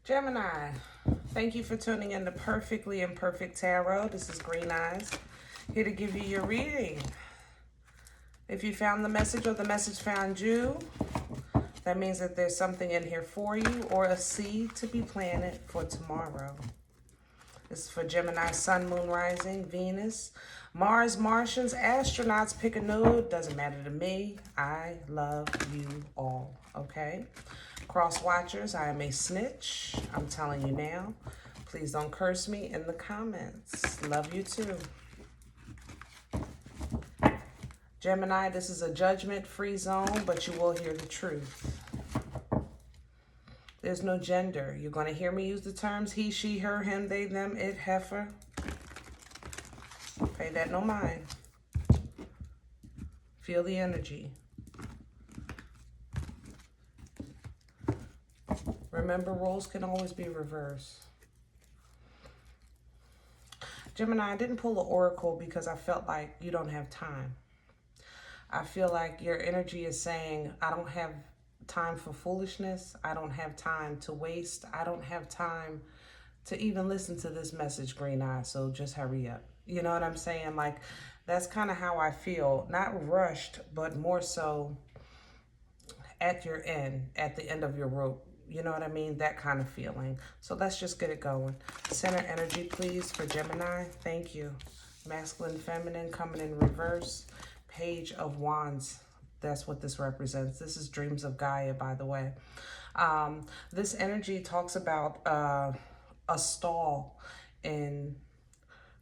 Gemini, thank you for tuning in to Perfectly Imperfect Tarot. This is Green Eyes, here to give you your reading. If you found the message or the message found you, that means that there's something in here for you or a seed to be planted for tomorrow. This is for Gemini, Sun, Moon, Rising, Venus, Mars, Martians, astronauts. Pick a node. Doesn't matter to me. I love you all, okay? Cross watchers, I am a snitch. I'm telling you now. Please don't curse me in the comments. Love you too. Gemini, this is a judgment-free zone, but you will hear the truth. There's no gender. You're going to hear me use the terms he, she, her, him, they, them, it, heifer. Pay that no mind. Feel the energy. Remember, roles can always be reversed. Gemini, I didn't pull the oracle because I felt like you don't have time. I feel like your energy is saying, I don't have time for foolishness. I don't have time to waste. I don't have time to even listen to this message, Green Eye, so just hurry up. You know what I'm saying? Like, that's kind of how I feel. Not rushed, but more so at your end, at the end of your rope. You know what I mean? That kind of feeling. So let's just get it going. Center energy, please, for Gemini. Thank you. Masculine, feminine, coming in reverse. Page of Wands. That's what this represents. This is Dreams of Gaia, by the way. This energy talks about a stall in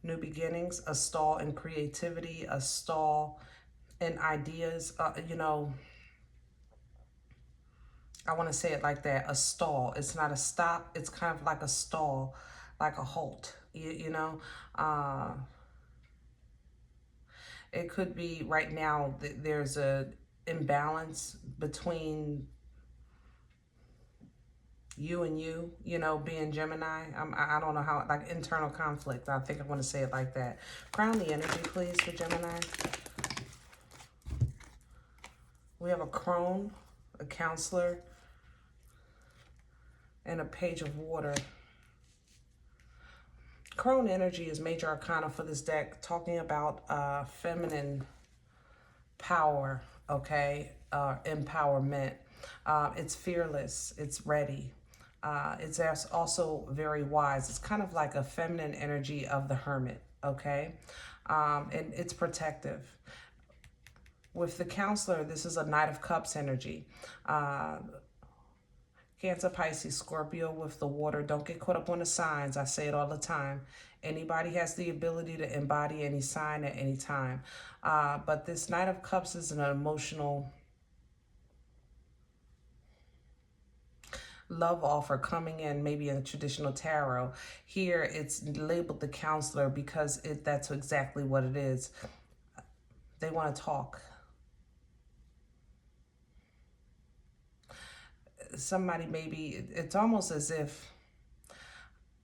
new beginnings, a stall in creativity, a stall in ideas. You know, I want to say it like that, a stall. It's not a stop. It's kind of like a stall, like a halt, you know. It could be right now that there's a imbalance between you and you know, being Gemini. I don't know how, like internal conflict. I think I want to say it like that. Crown the energy, please, for Gemini. We have a crone, a counselor, and a page of water. Crone energy is major arcana for this deck, talking about feminine power, okay, empowerment. It's fearless, it's ready. It's also very wise. It's kind of like a feminine energy of the hermit, okay? And it's protective. With the counselor, this is a Knight of Cups energy. Cancer, Pisces, Scorpio with the water. Don't get caught up on the signs. I say it all the time. Anybody has the ability to embody any sign at any time. But this Knight of Cups is an emotional love offer coming in, maybe in a traditional tarot. Here, it's labeled the counselor because that's exactly what it is. They want to talk. Somebody maybe, it's almost as if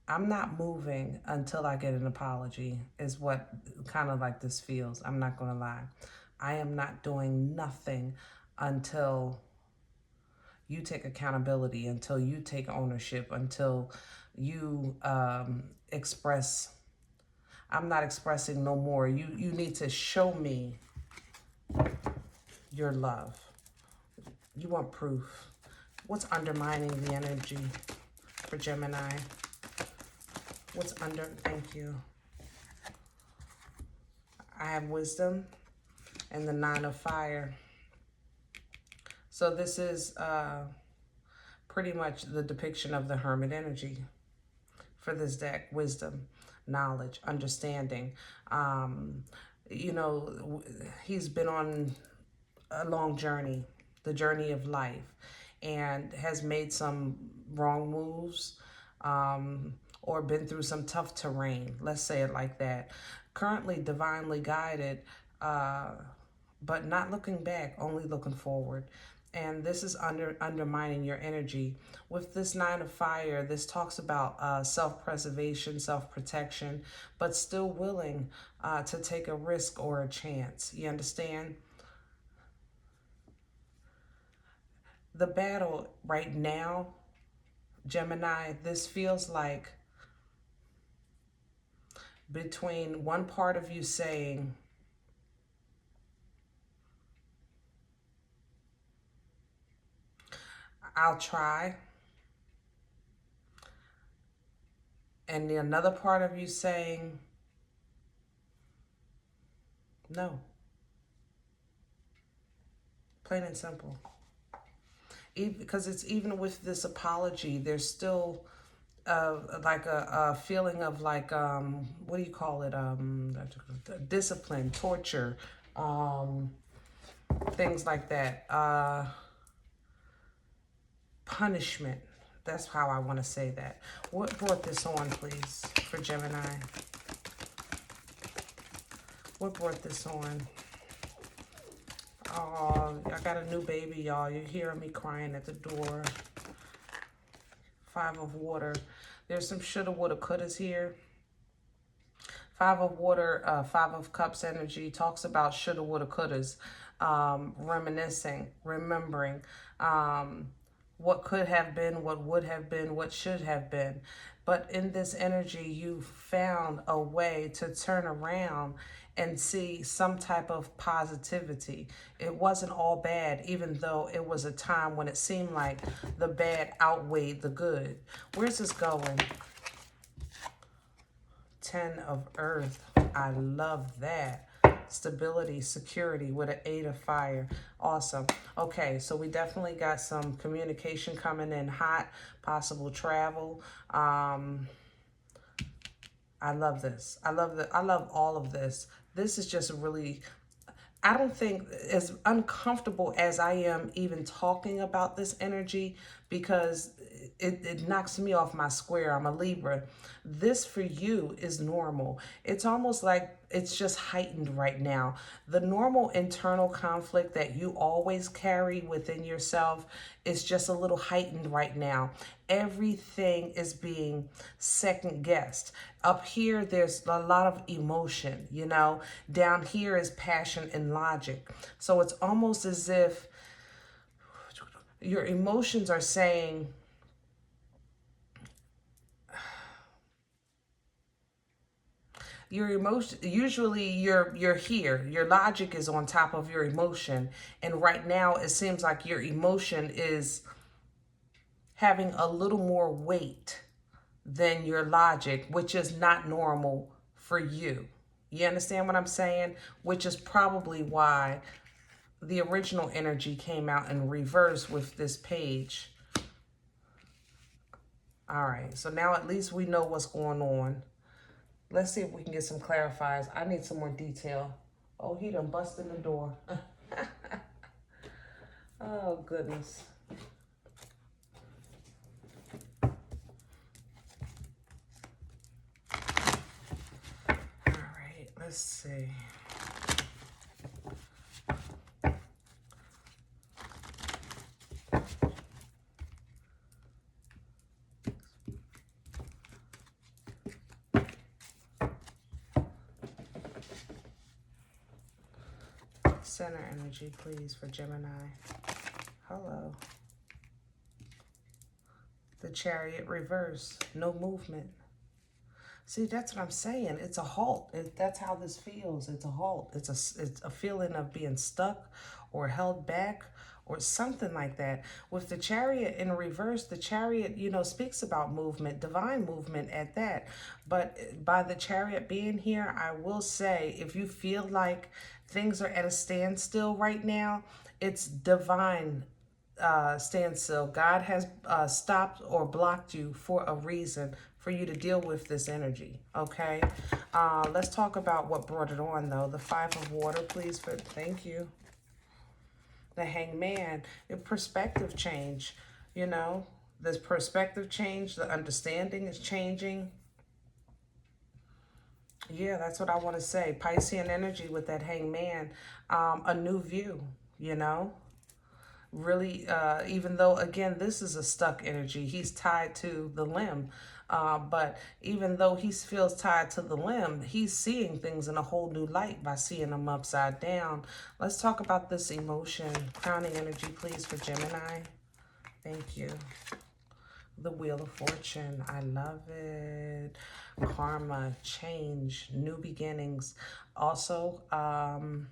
I'm not moving until I get an apology is what kind of like this feels. I'm not going to lie. I am not doing nothing until you take accountability, until you take ownership, until you express. I'm not expressing no more. You need to show me your love. You want proof. What's undermining the energy for Gemini? Thank you. I have wisdom and the Nine of Fire. So this is pretty much the depiction of the hermit energy for this deck. Wisdom, knowledge, understanding. You know, he's been on a long journey, the journey of life, and has made some wrong moves or been through some tough terrain. Let's say it like that. Currently divinely guided, but not looking back, only looking forward. And this is undermining your energy. With this Nine of Fire, this talks about self-preservation, self-protection, but still willing to take a risk or a chance. You understand? The battle right now Gemini, this feels like between one part of you saying, I'll try, and another part of you saying, no. Plain and simple. Because it's even with this apology, there's still like a feeling of like, what do you call it? Discipline, torture, things like that. Punishment. That's how I want to say that. What brought this on, please, for Gemini? What brought this on? Oh, I got a new baby, y'all. You're hearing me crying at the door. 5 of water. There's some shoulda, woulda, couldas here. 5 of water, 5 of cups energy talks about shoulda, woulda, couldas. Reminiscing, remembering. What could have been, what would have been, what should have been. But in this energy, you found a way to turn around and see some type of positivity. It wasn't all bad, even though it was a time when it seemed like the bad outweighed the good. Where's this going? 10 of earth. I love that. Stability, security with an 8 of fire. Awesome. Okay, so we definitely got some communication coming in hot, possible travel. I love this. I love all of this. This is just really, I don't think, as uncomfortable as I am even talking about this energy, because it knocks me off my square. I'm a Libra. This for you is normal. It's almost like it's just heightened right now. The normal internal conflict that you always carry within yourself is just a little heightened right now. Everything is being second guessed. Up here, there's a lot of emotion, you know. Down here is passion and logic. So it's almost as if your emotions are saying, your emotion, usually you're here, your logic is on top of your emotion, and right now it seems like your emotion is having a little more weight than your logic, which is not normal for you. You understand what I'm saying? Which is probably why the original energy came out in reverse with this page. All right, so now at least we know what's going on. Let's see if we can get some clarifiers. I need some more detail. Oh, he done busted the door. Oh, goodness. All right, let's see. Center energy, please, for Gemini. Hello. The Chariot reverse. No movement. See, that's what I'm saying. It's a halt. That's how this feels. It's a halt. It's a feeling of being stuck or held back or something like that. With the Chariot in reverse, the Chariot, you know, speaks about movement, divine movement at that. But by the Chariot being here, I will say, if you feel like things are at a standstill right now, it's divine standstill. God has stopped or blocked you for a reason, for you to deal with this energy, okay? Let's talk about what brought it on, though. The 5 of water, please. Thank you. The Hangman. The perspective change, you know. This perspective change, the understanding is changing. Yeah, that's what I want to say. Piscean energy with that Hangman. A new view, you know. Really, even though, again, this is a stuck energy. He's tied to the limb. But even though he feels tied to the limb, he's seeing things in a whole new light by seeing them upside down. Let's talk about this emotion. Crowning energy, please, for Gemini. Thank you. The Wheel of Fortune. I love it. Karma, change, new beginnings. Also, I'm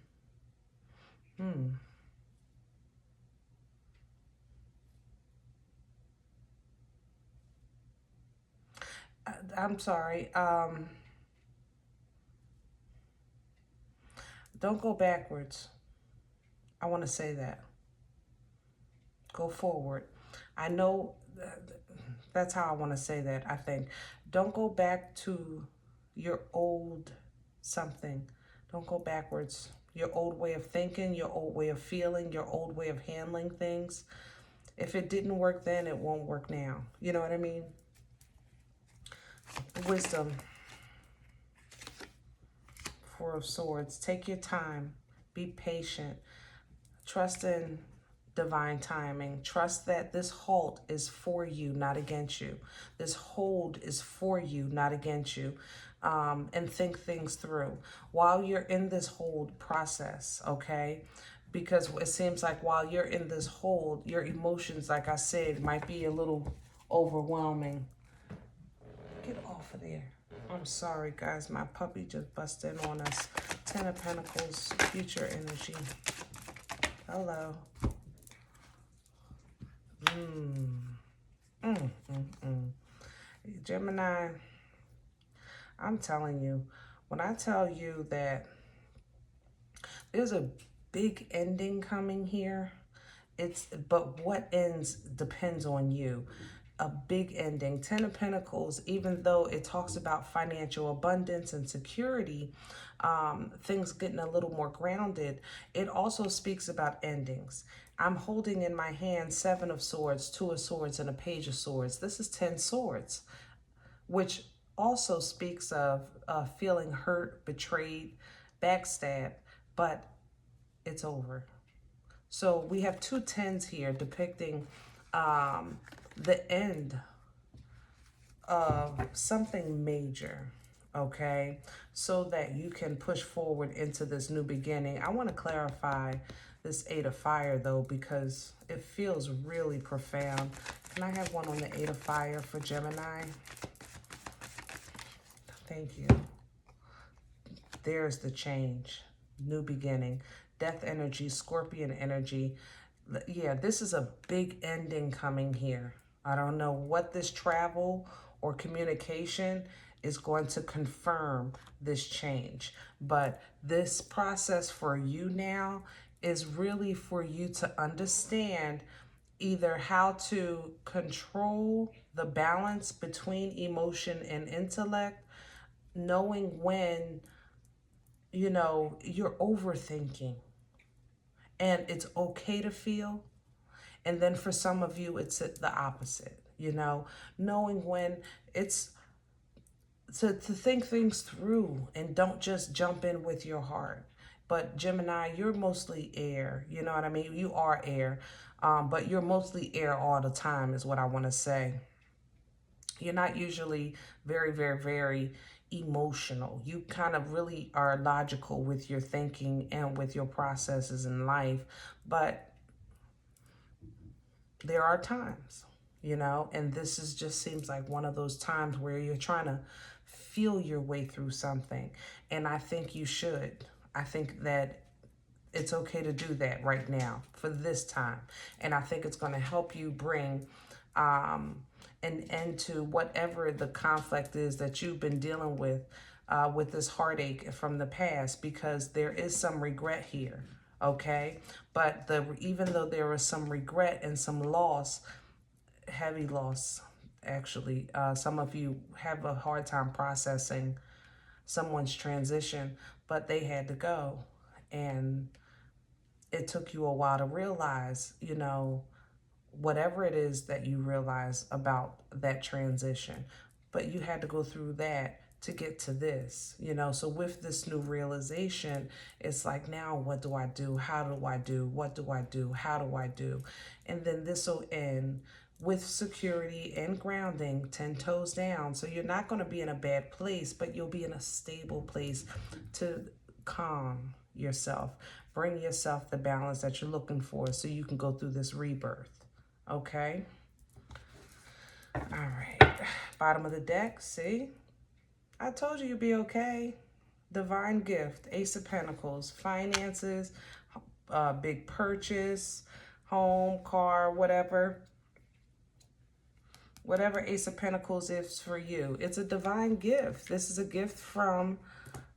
sorry. Don't go backwards. I want to say that. Go forward. I know that's how I want to say that, I think. Don't go back to your old something. Don't go backwards. Your old way of thinking, your old way of feeling, your old way of handling things. If it didn't work then, it won't work now. You know what I mean? Wisdom. Four of Swords. Take your time. Be patient. Trust in divine timing. Trust that this halt is for you, not against you. This hold is for you, not against you. And think things through while you're in this hold process, okay? Because it seems like while you're in this hold, your emotions, like I said, might be a little overwhelming. Get off of there. I'm sorry, guys. My puppy just busted in on us. Ten of Pentacles, future energy. Hello. Gemini, I'm telling you, when I tell you that there's a big ending coming here, but what ends depends on you. A big ending. Ten of Pentacles, even though it talks about financial abundance and security, things getting a little more grounded, it also speaks about endings. I'm holding in my hand Seven of Swords, Two of Swords, and a Page of Swords. This is 10 swords, which also speaks of feeling hurt, betrayed, backstabbed, but it's over. So we have two tens here depicting the end of something major, okay? So that you can push forward into this new beginning. I want to clarify this Eight of Fire, though, because it feels really profound. Can I have one on the Eight of Fire for Gemini? Thank you. There's the change. New beginning. Death energy, Scorpion energy. Yeah, this is a big ending coming here. I don't know what this travel or communication is going to confirm this change. But this process for you now is really for you to understand either how to control the balance between emotion and intellect, knowing when, you know, you're overthinking. And it's okay to feel. And then for some of you, it's the opposite, you know, knowing when it's to think things through and don't just jump in with your heart. But Gemini, you're mostly air, you know what I mean? You are air, but you're mostly air all the time is what I want to say. You're not usually very, very, very emotional. You kind of really are logical with your thinking and with your processes in life, but there are times, you know, and this is just seems like one of those times where you're trying to feel your way through something. And I think you should. I think that it's okay to do that right now for this time. And I think it's going to help you bring an end to whatever the conflict is that you've been dealing with this heartache from the past, because there is some regret here, okay? But even though there was some regret and some loss, heavy loss, actually, some of you have a hard time processing someone's transition, but they had to go. And it took you a while to realize, you know, whatever it is that you realize about that transition, but you had to go through that to get to this, you know. So with this new realization, it's like, now what do I do? How do I do? What do I do? How do I do? And then this will end with security and grounding, 10 toes down. So you're not going to be in a bad place, but you'll be in a stable place to calm yourself, bring yourself the balance that you're looking for so you can go through this rebirth. Okay. right. Bottom of the deck, see? I told you you'd be okay. Divine gift, Ace of Pentacles, finances, big purchase, home, car, whatever. Whatever Ace of Pentacles is for you. It's a divine gift. This is a gift from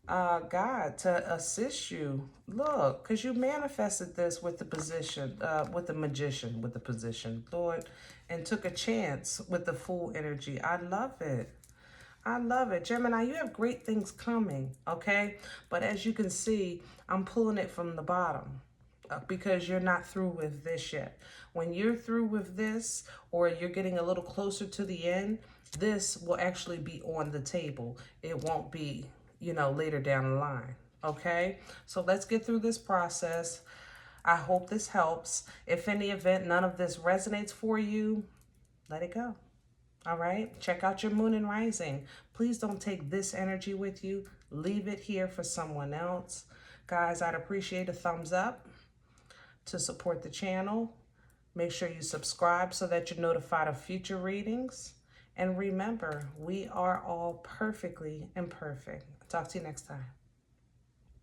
God to assist you. Look, because you manifested this with the position, with the magician, with the position, Lord, and took a chance with the Fool energy. I love it. I love it. Gemini, you have great things coming, okay? But as you can see, I'm pulling it from the bottom because you're not through with this yet. When you're through with this, or you're getting a little closer to the end, this will actually be on the table. It won't be, you know, later down the line, okay? So let's get through this process. I hope this helps. If in the event none of this resonates for you, let it go. All right, check out your moon and rising. Please don't take this energy with you. Leave it here for someone else. Guys, I'd appreciate a thumbs up to support the channel. Make sure you subscribe so that you're notified of future readings. And remember, we are all perfectly imperfect. Talk to you next time.